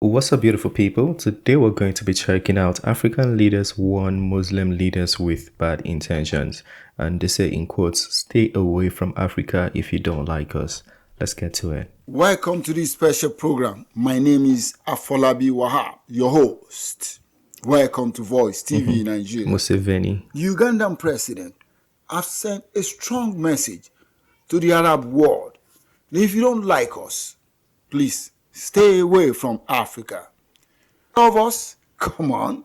What's up, beautiful people? Today we're going to be checking out African leaders warn Muslim leaders with bad intentions. And they say, in quotes, stay away from Africa if you don't like us. Let's get to it. Welcome to this special program. My name is Afolabi Wahab, your host. Welcome to Voice TV in Nigeria. Museveni. The Ugandan president has sent a strong message to the Arab world. If you don't like us, please stay away from Africa. Of us, come on.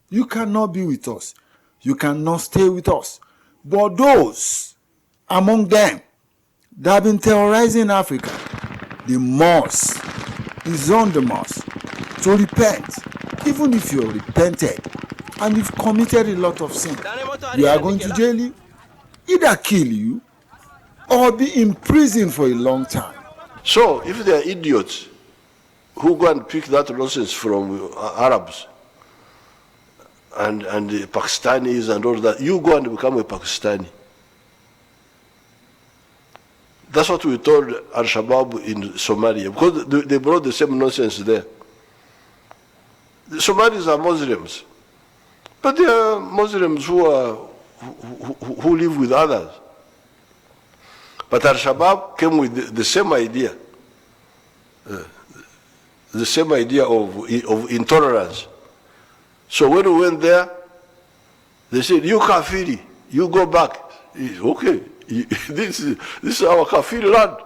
You cannot be with us. You cannot stay with us. But those among them that have been terrorizing Africa, the must is on the must to repent. Even if you're repented and you've committed a lot of sin, we are going to jail you, either kill you or be in prison for a long time. So if they are idiots who go and pick that nonsense from Arabs and the Pakistanis and all that, you go and become a Pakistani. That's what we told Al-Shabaab in Somalia, because they brought the same nonsense there. The Somalis are Muslims, but they are Muslims who live with others. But Al-Shabaab came with the same idea, of intolerance. So when we went there, they said, "You Kafiri, you go back." Okay, this is our Kafiri land.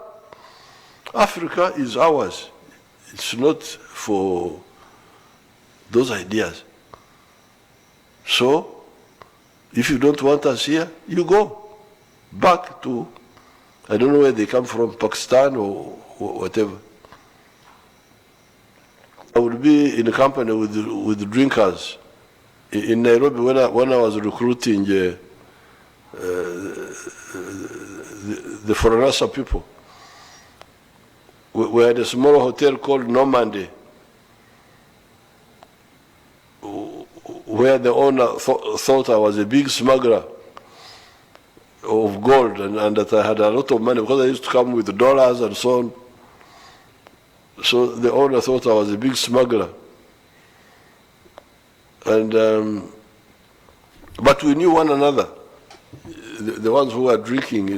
Africa is ours. It's not for those ideas. So, if you don't want us here, you go back to, I don't know where they come from, Pakistan or whatever. I would be in a company with drinkers in Nairobi when I was recruiting the Foreigners people. We had a small hotel called Normandy, where the owner thought I was a big smuggler of gold and that I had a lot of money because I used to come with dollars and so on. So the owner thought I was a big smuggler. And but we knew one another, the ones who were drinking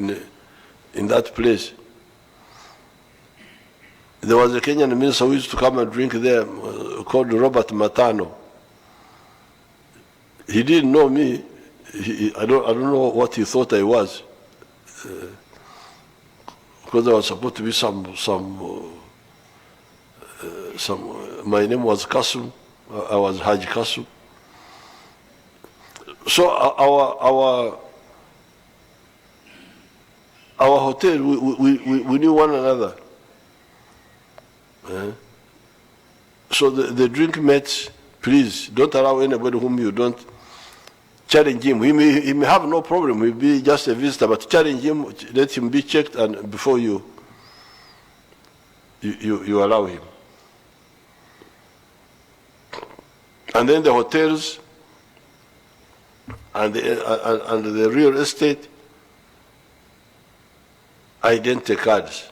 in that place. There was a Kenyan minister who used to come and drink there called Robert Matano. He didn't know me. I don't know what he thought I was, because I was supposed to be some. My name was Kasum. I was Haji Kasum. So our hotel, we knew one another. So the drink mates, please don't allow anybody whom you don't challenge him. He may have no problem. He'll be just a visitor, but challenge him. Let him be checked, and before you allow him. And then the hotels and the real estate, identity cards.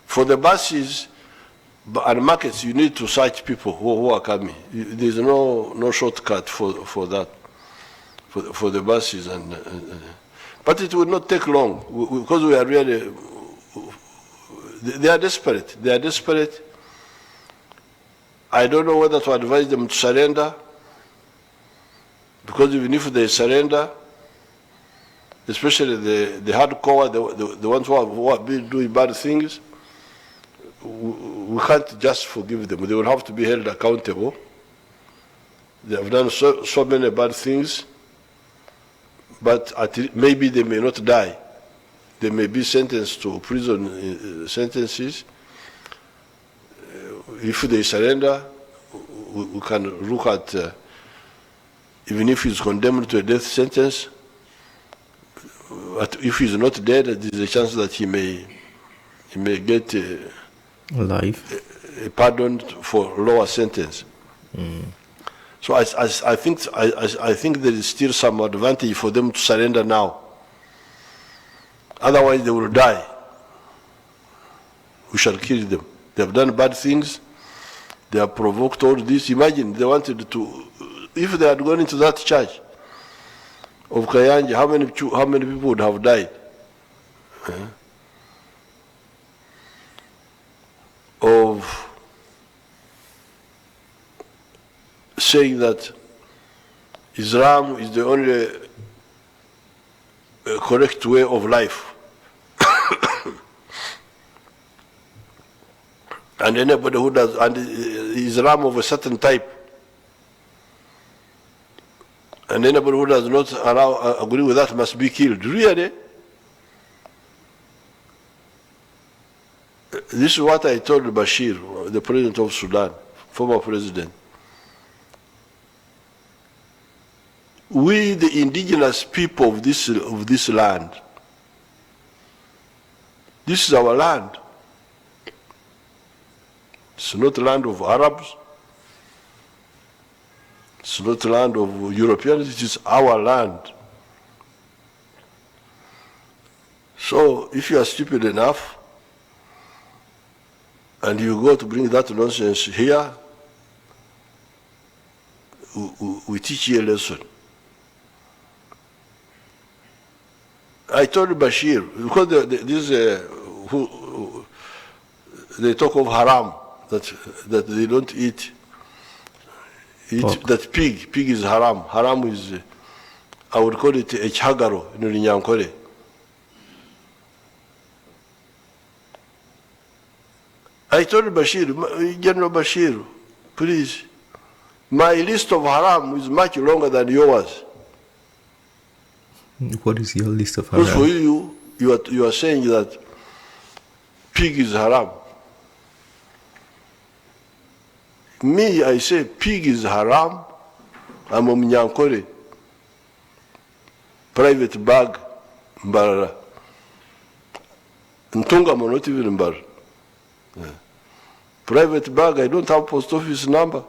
For the buses and markets, you need to search people who are coming. There's no shortcut for that, for the buses but it will not take long because we are really. They are desperate. They are desperate. I don't know whether to advise them to surrender, because even if they surrender, especially the hardcore, the ones who have been doing bad things, we can't just forgive them. They will have to be held accountable. They have done so many bad things, but maybe they may not die. They may be sentenced to prison sentences. If they surrender, we can look at, even if he's condemned to a death sentence, but if he's not dead, there's a chance that he may get Life. Pardoned for lower sentence. So I think there is still some advantage for them to surrender now. Otherwise, they will die. we shall kill them. They have done bad things. They have provoked all this. Imagine they wanted to, if they had gone into that church of Kayanja, how many people would have died? Of saying that Islam is the only correct way of life. And anybody who does, and Islam of a certain type, and anybody who does not agree with that must be killed. Really? This is what I told Bashir, the president of Sudan, former president. We, the indigenous people of this land, this is our land. It's not the land of Arabs. It's not the land of Europeans. It is our land. So if you are stupid enough and you go to bring that nonsense here, we teach you a lesson. I told Bashir, because they talk of haram, that they don't eat that pig. Pig is haram. Haram is, I would call it a chagaro in Nyankore. I told Bashir, General Bashir, please, my list of haram is much longer than yours. What is your list of haram? Because for you are saying that pig is haram. Me, I say pig is haram. I'm a Mnyankore. Private bag, Mbarara. Ntunga, I'm not even Mbar. Private bag, I don't have post office number.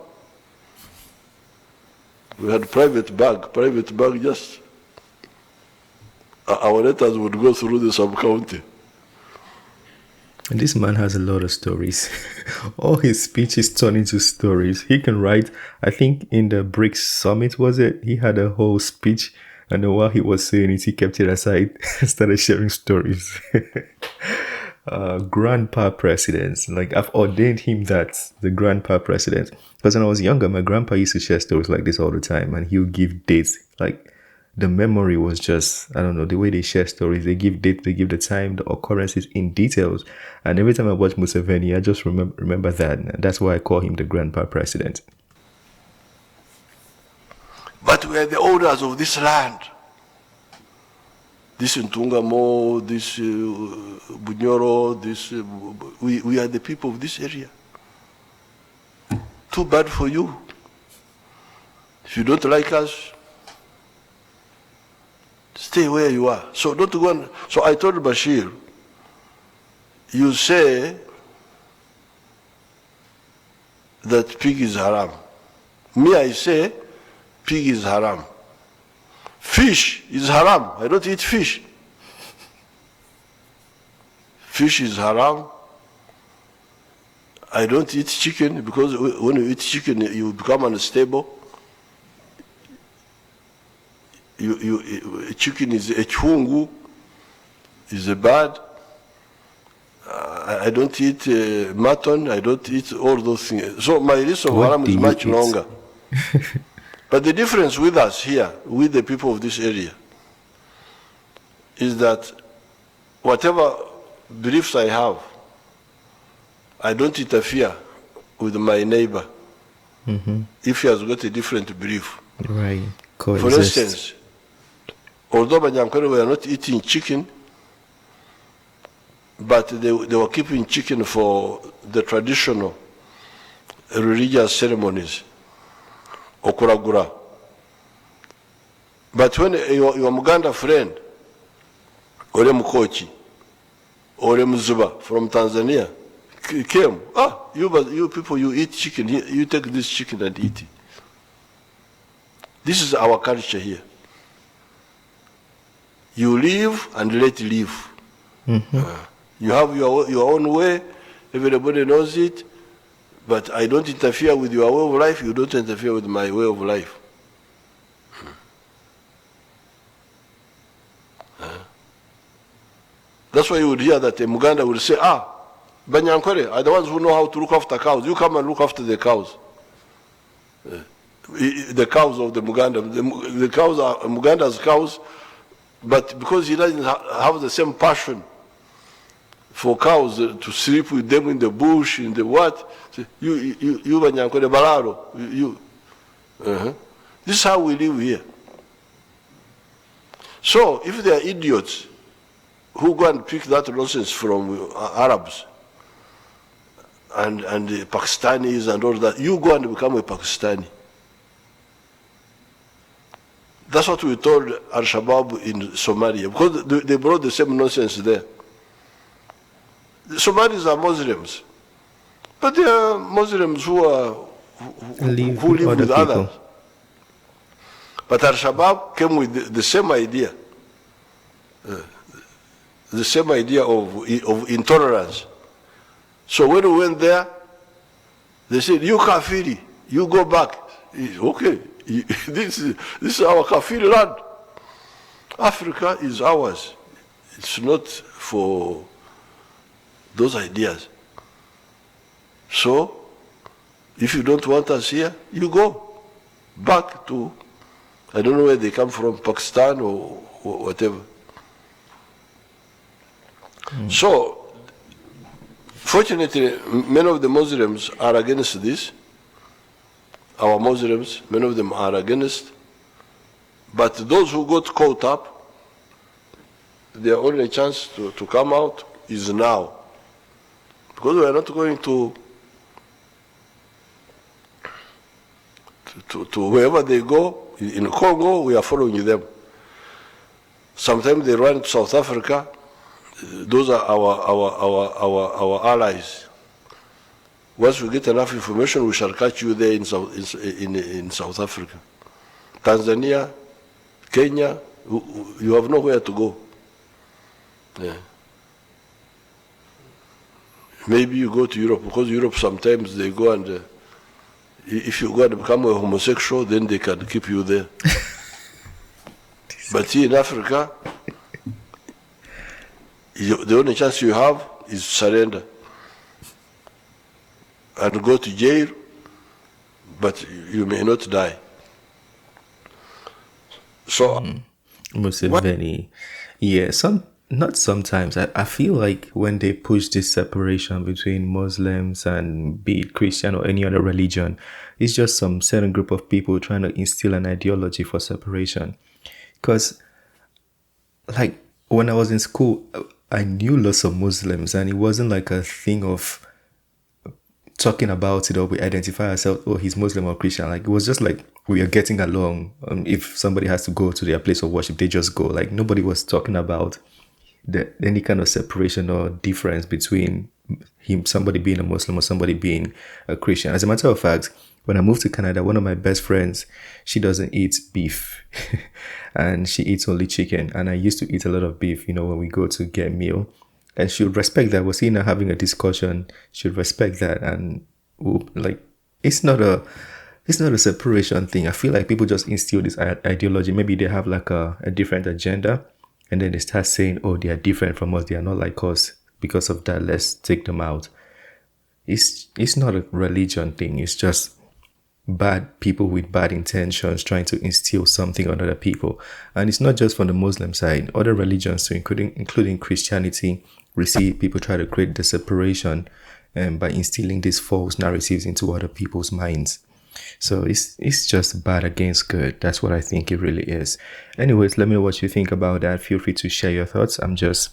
We had private bag just, our letters would go through the sub-county. And this man has a lot of stories. All his speeches turn into stories. He can write, I think in the BRICS summit, was it? He had a whole speech, and while he was saying it, he kept it aside and started sharing stories. Grandpa presidents. Like, I've ordained him that, the grandpa president. Because when I was younger, my grandpa used to share stories like this all the time, and he would give dates. Like, the memory was just, I don't know, the way they share stories, they give dates, they give the time, the occurrences in details. And every time I watch Museveni, I just remember that. And that's why I call him the grandpa president. But we are the owners of this land. This Ntungamo, this Bunyoro, this, we are the people of this area. Too bad for you. If you don't like us, stay where you are. So don't go on. So I told Bashir, you say that pig is haram. Me, I say pig is haram. Fish is haram. I don't eat fish. Fish is haram. I don't eat chicken because when you eat chicken, you become unstable. Chicken is a chungu, is a bad. I don't eat mutton. I don't eat all those things. So my list of haram is much longer. But the difference with us here, with the people of this area, is that whatever beliefs I have, I don't interfere with my neighbor if he has got a different belief. Right. For instance, although Banyankore were not eating chicken, but they were keeping chicken for the traditional religious ceremonies, okuragura. But when your Muganda friend, Ole Mukochi, Ole Muzuba from Tanzania, came, you people, you eat chicken, you take this chicken and eat it. This is our culture here. You live and let live. You have your own way, everybody knows it, but I don't interfere with your way of life, you don't interfere with my way of life. That's why you would hear that a Muganda would say, Banyankore are the ones who know how to look after cows. You come and look after the cows. The cows of the Muganda. The cows are Muganda's cows, but because he doesn't have the same passion for cows to sleep with them in the bush, in the what, you Banyankore Balaro, you. This is how we live here. So if they are idiots who go and pick that nonsense from Arabs and the Pakistanis and all that, you go and become a Pakistani. That's what we told Al-Shabaab in Somalia, because they brought the same nonsense there. The Somalis are Muslims, but they are Muslims who live with others. But Al-Shabaab came with the same idea. The same idea of intolerance. So when we went there, they said, you Kafiri, you go back. Okay, this is our Kafiri land. Africa is ours. It's not for those ideas. So, if you don't want us here, you go back to, I don't know where they come from, Pakistan or whatever. So, fortunately, many of the Muslims are against this. Our Muslims, many of them are against. But those who got caught up, their only chance to come out is now. Because we are not going to wherever they go. In Congo, we are following them. Sometimes they run to South Africa. Those are our allies. Once we get enough information, we shall catch you there in South Africa. Tanzania, Kenya, you have nowhere to go. Yeah. Maybe you go to Europe, because Europe sometimes they go and, if you go and become a homosexual, then they can keep you there. But here in Africa, the only chance you have is surrender and go to jail, but you may not die. So, Museveni, yeah, not sometimes. I feel like when they push this separation between Muslims and be it Christian or any other religion, it's just some certain group of people trying to instill an ideology for separation. Because, like, when I was in school, I knew lots of Muslims, and it wasn't like a thing of talking about it or we identify ourselves, oh, he's Muslim or Christian. Like, it was just like we are getting along. If somebody has to go to their place of worship, they just go. Like, nobody was talking about any kind of separation or difference between somebody being a Muslim or somebody being a Christian. As a matter of fact, when I moved to Canada, one of my best friends, she doesn't eat beef and she eats only chicken. And I used to eat a lot of beef, when we go to get meal. And she would respect that. We're seeing her having a discussion. She would respect that. And it's not a separation thing. I feel like people just instill this ideology. Maybe they have like a different agenda. And then they start saying, oh, they are different from us. They are not like us. Because of that, let's take them out. It's not a religion thing. It's just bad people with bad intentions trying to instill something on other people. And it's not just from the Muslim side. Other religions, too, including Christianity, we see people try to create the separation by instilling these false narratives into other people's minds. So it's just bad against good. That's what I think it really is. Anyways, let me know what you think about that. Feel free to share your thoughts. I'm just,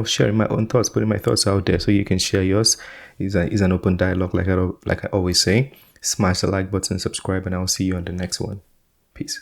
sharing my own thoughts, putting my thoughts out there so you can share yours. It's an open dialogue, like I always say. Smash the like button, subscribe, and I'll see you on the next one. Peace.